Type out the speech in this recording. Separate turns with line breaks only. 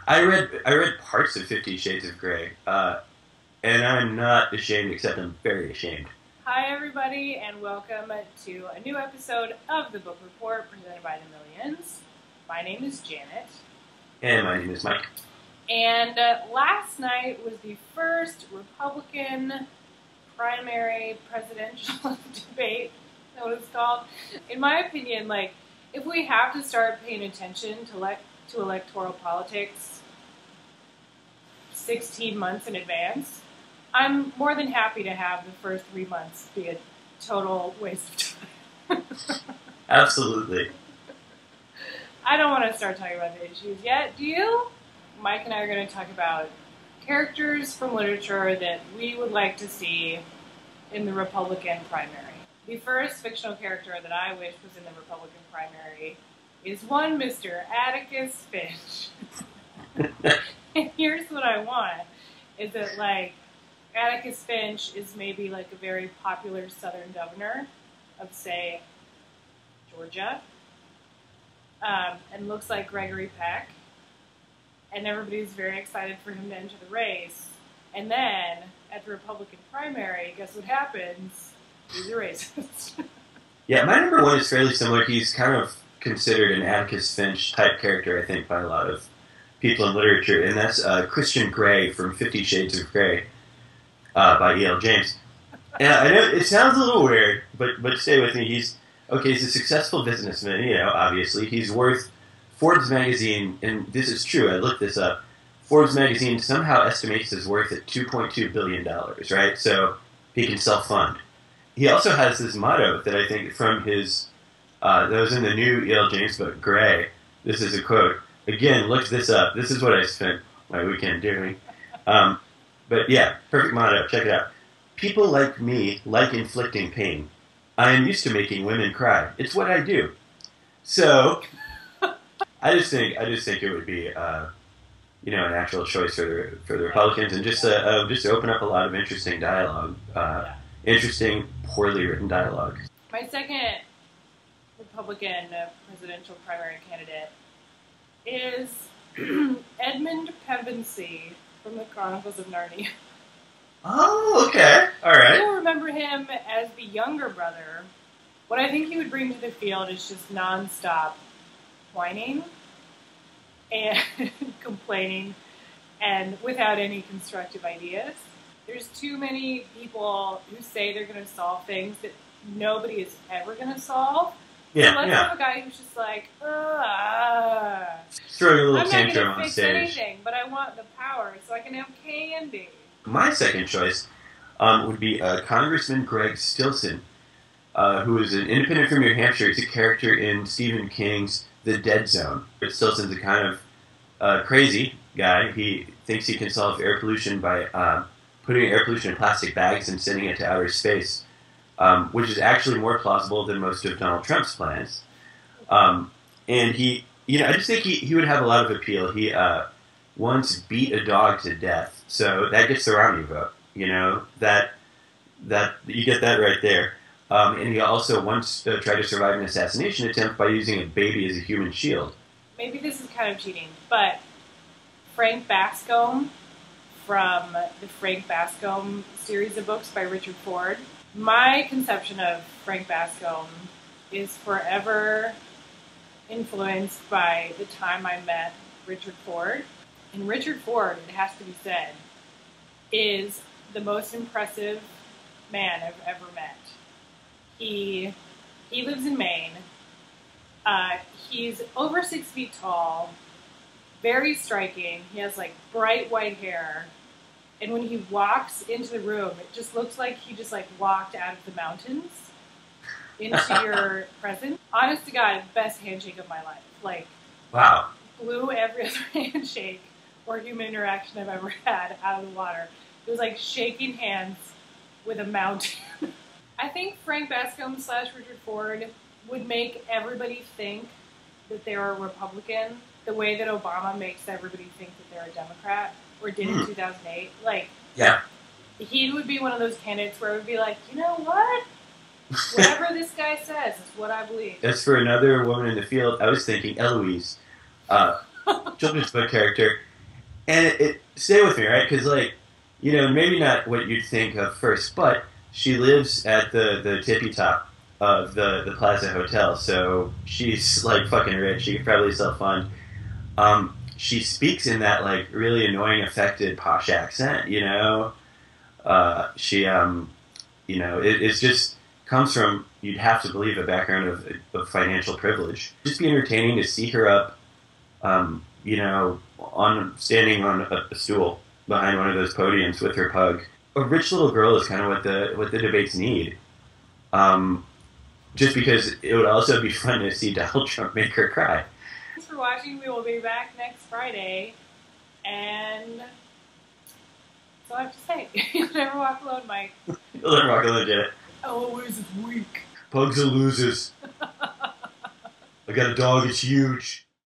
I read parts of 50 Shades of Grey, and I'm not ashamed, except I'm very ashamed.
Hi, everybody, and welcome to a new episode of the Book Report presented by The Millions. My name is Janet.
And my name is Mike.
And last night was the first Republican primary presidential debate. Is that what it's called? In my opinion, if we have to start paying attention to electoral politics 16 months in advance, I'm more than happy to have the first 3 months be a total waste of time.
Absolutely.
I don't want to start talking about the issues yet, do you? Mike and I are going to talk about characters from literature that we would like to see in the Republican primary. The first fictional character that I wish was in the Republican primary is one Mr. Atticus Finch. And here's what I want, is that, Atticus Finch is maybe, a very popular Southern governor of, say, Georgia, and looks like Gregory Peck, and everybody's very excited for him to enter the race. And then, at the Republican primary, guess what happens? He's a racist.
Yeah, my number one is fairly similar. He's kind of considered an Atticus Finch type character, I think, by a lot of people in literature, and that's Christian Grey from 50 Shades of Grey by E.L. James. And I know it sounds a little weird, but stay with me. He's a successful businessman, obviously. He's worth, Forbes magazine, and this is true, I looked this up, Forbes magazine somehow estimates his worth at $2.2 billion, right? So he can self-fund. He also has this motto that I think from his, that was in the new E.L. James book, Grey. This is a quote. Again, look this up. This is what I spent my weekend doing. But yeah, perfect motto. Check it out. People like me like inflicting pain. I am used to making women cry. It's what I do. So, I just think it would be, a natural choice for the Republicans, and just to open up a lot of interesting dialogue, interesting, poorly written dialogue.
My second Republican presidential primary candidate is Edmund Pevensie from the Chronicles of Narnia.
Oh, okay. All right.
You'll remember him as the younger brother. What I think he would bring to the field is just nonstop whining and complaining and without any constructive ideas. There's too many people who say they're going to solve things that nobody is ever going to solve.
Yeah,
so let's have a guy who's just like,
throwing a little
I'm
tantrum
not
on
going to
stage.
fix anything, but I want the power so I can have candy.
My second choice would be Congressman Greg Stillson, who is an independent from New Hampshire. He's a character in Stephen King's The Dead Zone. But Stillson's a kind of crazy guy. He thinks he can solve air pollution by putting air pollution in plastic bags and sending it to outer space, which is actually more plausible than most of Donald Trump's plans. And he, I just think he would have a lot of appeal. He once beat a dog to death, so that gets the Romney vote. That you get that right there. And he also once tried to survive an assassination attempt by using a baby as a human shield.
Maybe this is kind of cheating, but Frank Bascombe from the Frank Bascombe series of books by Richard Ford. My conception of Frank Bascombe is forever influenced by the time I met Richard Ford. And Richard Ford, it has to be said, is the most impressive man I've ever met. He lives in Maine. He's over 6 feet tall, very striking. He has bright white hair. And when he walks into the room, it just looks like he just walked out of the mountains into your presence. Honest to God, best handshake of my life.
Wow.
Blew every other handshake or human interaction I've ever had out of the water. It was like shaking hands with a mountain. I think Frank Bascombe / Richard Ford would make everybody think that they're a Republican the way that Obama makes everybody think that they're a Democrat, or did in 2008.
Yeah.
He would be one of those candidates where it would be like, you know what? Whatever this guy says is what I believe.
As for another woman in the field, I was thinking Eloise, children's book character. And it stay with me, right? Because, like, you know, maybe not what you'd think of first, but she lives at the tippy top of the Plaza Hotel, so she's, like, fucking rich. She could probably self-fund. She speaks in that, like, really annoying, affected posh accent, you know? You know, it's just comes from, you'd have to believe, a background of financial privilege. Just be entertaining to see her up, you know, standing on a stool behind one of those podiums with her pug. A rich little girl is kind of what the debates need. Just because it would also be fun to see Donald Trump make her cry.
Thanks for watching. We will be back next Friday, and that's all I have to say. You'll never walk alone, Mike.
You'll never walk alone, Janet.
Eloise is weak.
Pugs are losers. I got a dog, it's huge.